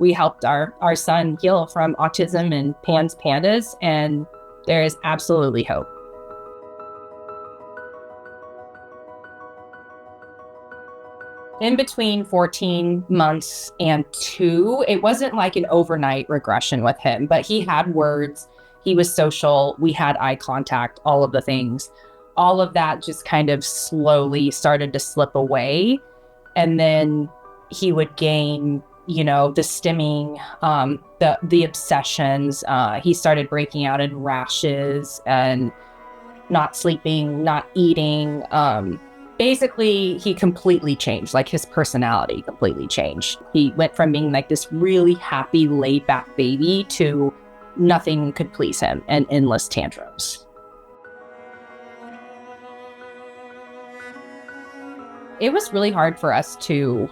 we helped our son heal from autism and PANDAS, and there is absolutely hope. In between 14 months and 2, it wasn't like an overnight regression with him, but he had words, he was social, we had eye contact, all of the things. All of that just kind of slowly started to slip away. And then he would gain, the stimming, the obsessions. He started breaking out in rashes and not sleeping, not eating. Basically, he completely changed, like his personality completely changed. He went from being like this really happy, laid back baby to nothing could please him and endless tantrums. It was really hard for us to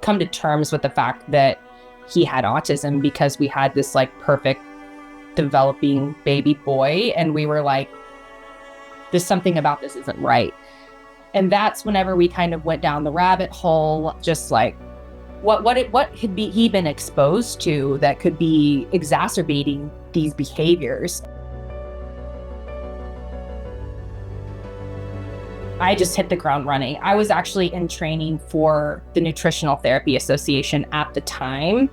come to terms with the fact that he had autism, because we had this like perfect developing baby boy, and we were like, there's something about this isn't right. And that's whenever we kind of went down the rabbit hole, just like what had he been exposed to that could be exacerbating these behaviors. I just hit the ground running. I was actually in training for the Nutritional Therapy Association at the time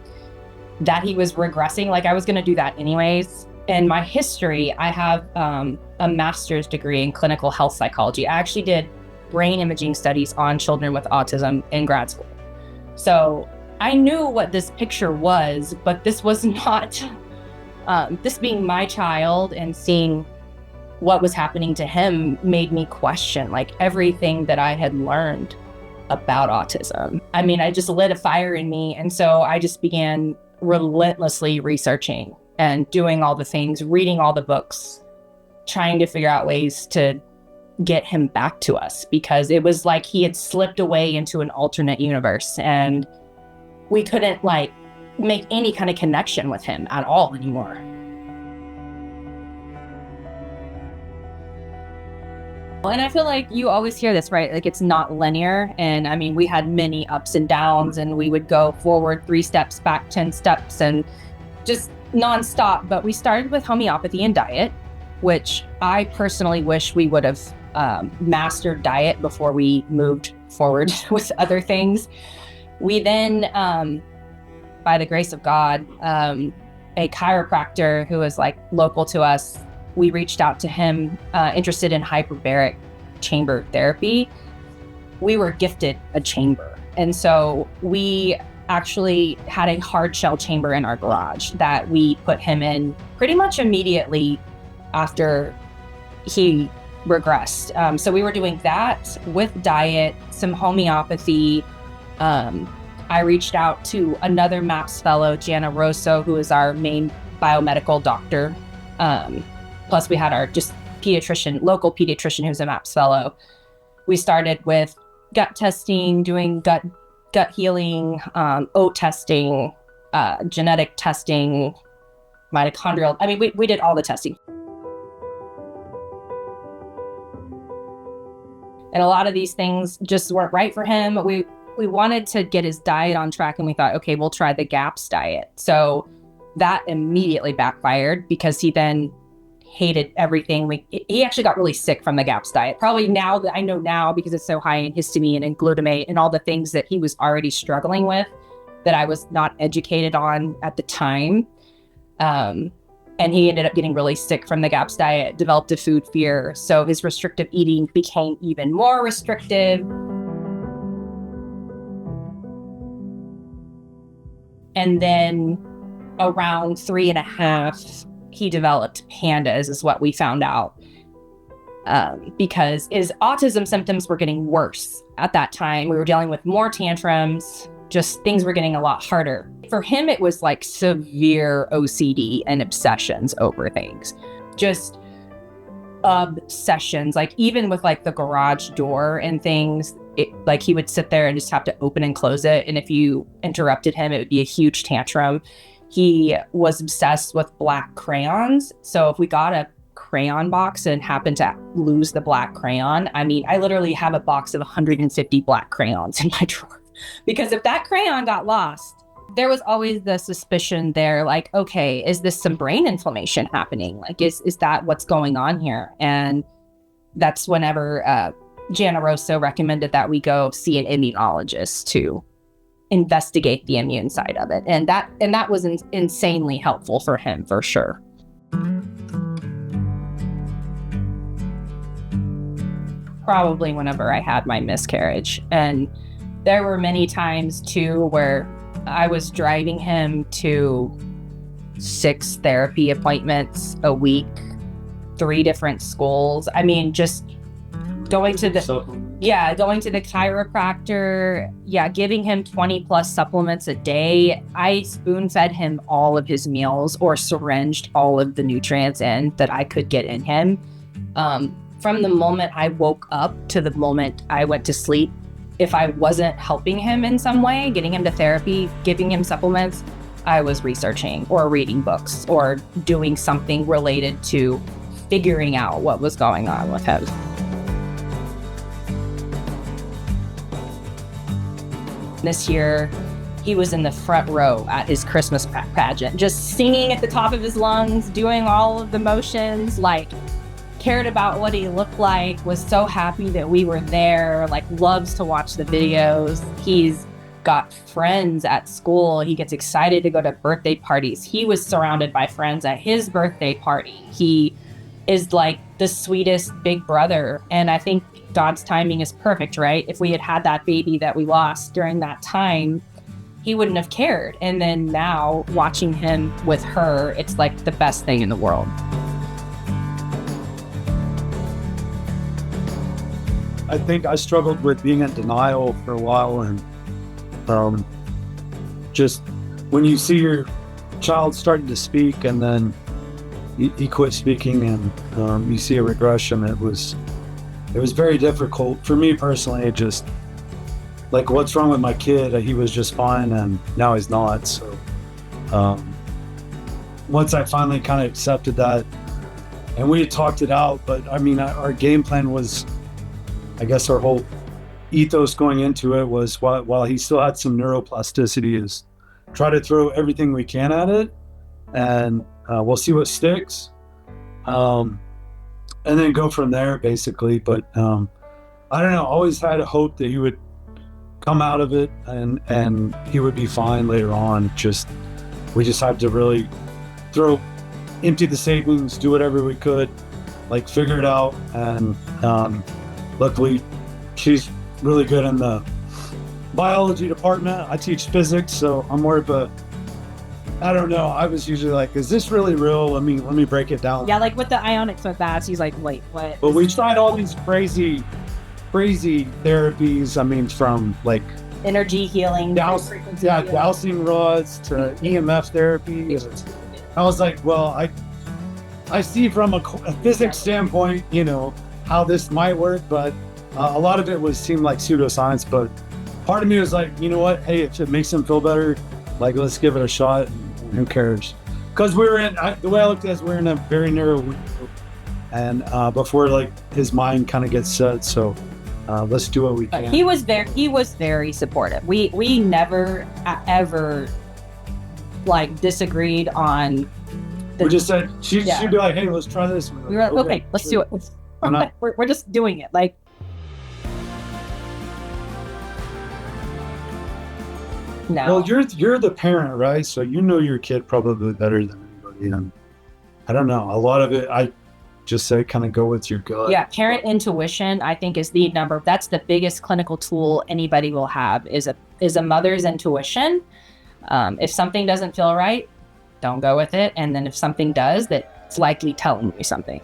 that he was regressing. Like, I was going to do that anyways. In my history, I have a master's degree in clinical health psychology. I actually did brain imaging studies on children with autism in grad school. So I knew what this picture was, but this was not, this being my child and seeing what was happening to him made me question like everything that I had learned about autism. I mean, I just lit a fire in me. And so I just began relentlessly researching and doing all the things, reading all the books, trying to figure out ways to get him back to us, because it was like he had slipped away into an alternate universe and we couldn't like make any kind of connection with him at all anymore. And I feel like you always hear this, right? Like, it's not linear. And I mean, we had many ups and downs, and we would go forward 3 steps, back 10 steps, and just nonstop. But we started with homeopathy and diet, which I personally wish we would have mastered diet before we moved forward with other things. We then, by the grace of God, a chiropractor who was like local to us, we reached out to him, interested in hyperbaric chamber therapy. We were gifted a chamber. And so we actually had a hard shell chamber in our garage that we put him in pretty much immediately after he regressed. So we were doing that with diet, some homeopathy. I reached out to another MAPS fellow, Jana Rosso, who is our main biomedical doctor. Plus we had our just local pediatrician who's a MAPS fellow. We started with gut testing, doing gut healing, oat testing, genetic testing, mitochondrial. I mean, we did all the testing. And a lot of these things just weren't right for him. We wanted to get his diet on track, and we thought, okay, we'll try the GAPS diet. So that immediately backfired, because he then hated everything. He actually got really sick from the GAPS diet. Probably now that I know now, because it's so high in histamine and glutamate and all the things that he was already struggling with that I was not educated on at the time. And he ended up getting really sick from the GAPS diet, developed a food fear. So his restrictive eating became even more restrictive. And then around 3.5, he developed PANDAS, is what we found out, because his autism symptoms were getting worse at that time. We were dealing with more tantrums, just things were getting a lot harder. For him, it was like severe OCD and obsessions over things, just obsessions. Like even with like the garage door and things, like he would sit there and just have to open and close it. And if you interrupted him, it would be a huge tantrum. He was obsessed with black crayons. So if we got a crayon box and happened to lose the black crayon, I mean, I literally have a box of 150 black crayons in my drawer. Because if that crayon got lost, there was always the suspicion there, like, okay, is this some brain inflammation happening? Like, is that what's going on here? And that's whenever Jana Rosso recommended that we go see an immunologist to investigate the immune side of it. And that was insanely helpful for him, for sure. Probably whenever I had my miscarriage. And there were many times too where I was driving him to 6 therapy appointments a week, 3 different schools. I mean, just going to the chiropractor, giving him 20 plus supplements a day. I spoon fed him all of his meals or syringed all of the nutrients in that I could get in him. From the moment I woke up to the moment I went to sleep, if I wasn't helping him in some way, getting him to therapy, giving him supplements, I was researching or reading books or doing something related to figuring out what was going on with him. This year, he was in the front row at his Christmas pageant, just singing at the top of his lungs, doing all of the motions, like cared about what he looked like, was so happy that we were there, like loves to watch the videos. He's got friends at school. He gets excited to go to birthday parties. He was surrounded by friends at his birthday party. He is like the sweetest big brother. And I think God's timing is perfect, right? If we had had that baby that we lost during that time, he wouldn't have cared. And then now watching him with her, it's like the best thing in the world. I think I struggled with being in denial for a while, and just when you see your child starting to speak and then he quit speaking and you see a regression, it was very difficult for me personally. It just like, what's wrong with my kid? He was just fine and now he's not. So once I finally kind of accepted that, and we had talked it out, but I mean, our game plan was, I guess our whole ethos going into it was, while he still had some neuroplasticity, is try to throw everything we can at it, and we'll see what sticks, and then go from there, basically. But I don't know, always had a hope that he would come out of it and he would be fine later on. We just had to really empty the savings, do whatever we could, like figure it out. And luckily she's really good in the biology department. I teach physics, so I'm more of I don't know. I was usually like, is this really real? Let me break it down. Yeah, like with the ionics with that, he's like, wait, what? But we tried all these crazy therapies. I mean, from like energy healing, dowsing rods to EMF therapy. I was like, well, I see from a physics standpoint, how this might work, but a lot of it seemed like pseudoscience. But part of me was like, you know what? Hey, if it makes him feel better, like, let's give it a shot. Who cares? Because the way I looked at it, we're in a very narrow window, and before like his mind kind of gets set. So let's do what we can. He was very supportive. We never ever like disagreed on. We just said she'd be like, hey, let's try this. We were like, okay, let's do it. We're just doing it. Like, no. Well, you're the parent, right? So you know your kid probably better than anybody. And I don't know. A lot of it, I just say kind of go with your gut. Yeah, parent intuition, I think, is that's the biggest clinical tool anybody will have, is a mother's intuition. If something doesn't feel right, don't go with it. And then if something does, that's likely telling you something.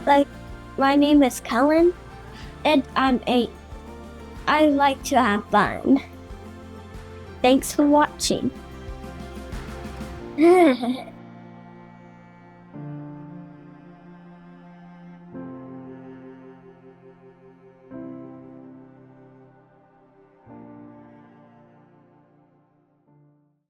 Like, my name is Kellen, and I'm 8. I like to have fun. Thanks for watching.